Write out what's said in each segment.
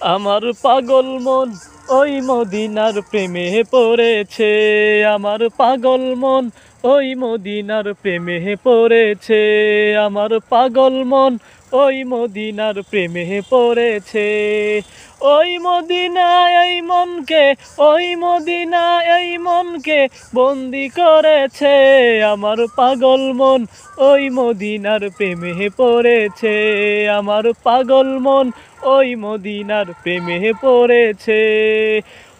আমার পাগল মন ওই মদিনার প্রেমে পড়েছে। আমার পাগল মন ওই মদিনার প্রেমে পড়েছে। আমার পাগল মন ওই মদিনার প্রেমে পড়েছে। ওই মদিনায় এই মনকে, ওই মদিনায় এই মনকে বন্দি করেছে। আমার পাগল মন ওই মদিনার প্রেমে পড়েছে। আমার পাগল মন ওই মদিনার প্রেমে পড়েছে।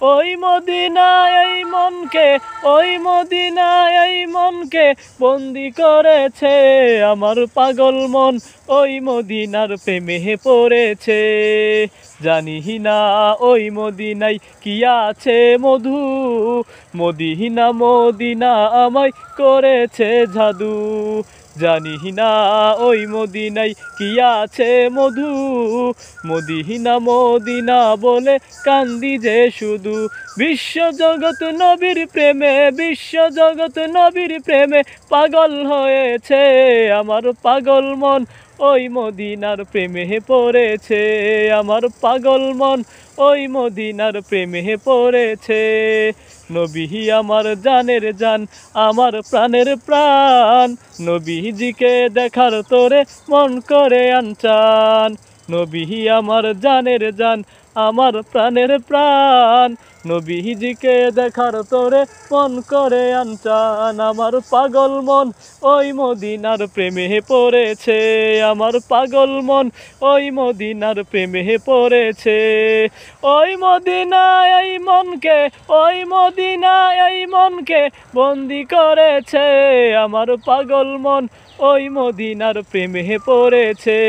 ওই মদিনায় এই মনকে, ওই মদিনায় এই মনকে বন্দি করেছে। আমার পাগল মন ওই মদিনার প্রেমে পড়েছে। জানি না ওই মদিনায় কি আছে মধু, মদিনা মদিনা আমায় করেছে জাদু। জানি না ওই মদিনায় কি আছে মধু, মদিনা মদিনা বলে কান্দি যে শুধু। বিশ্ব জগৎ নবীর প্রেমে, বিশ্ব জগৎ নবীর প্রেমে পাগল হয়েছে। আমার পাগল মন ওই মদিনার প্রেমে পড়েছে। আমার পাগল মন ওই মদিনার প্রেমে পড়েছে। নবী আমার জানের জান, আমার প্রাণের প্রাণ। নবীজিকে দেখার তোরে মন করে আনচান। নবী আমার জানের জান, আমার প্রাণের প্রাণ। নবীজিকে দেখার তোরে মন করে আনচান। আমার পাগল মন ওই মদিনার প্রেমে পড়েছে। আমার পাগল মন ওই মদিনার প্রেমে পড়েছে। ওই মদিনায় এই মনকে, ওই মদিনায় এই মনকে বন্দি করেছে। আমার পাগল মন ওই মদিনার প্রেমে পড়েছে।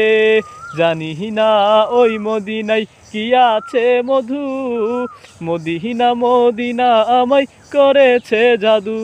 জানি না ওই মদিনায় কি আছে মধু, মদিনা মদিনা আমায় করেছে জাদু।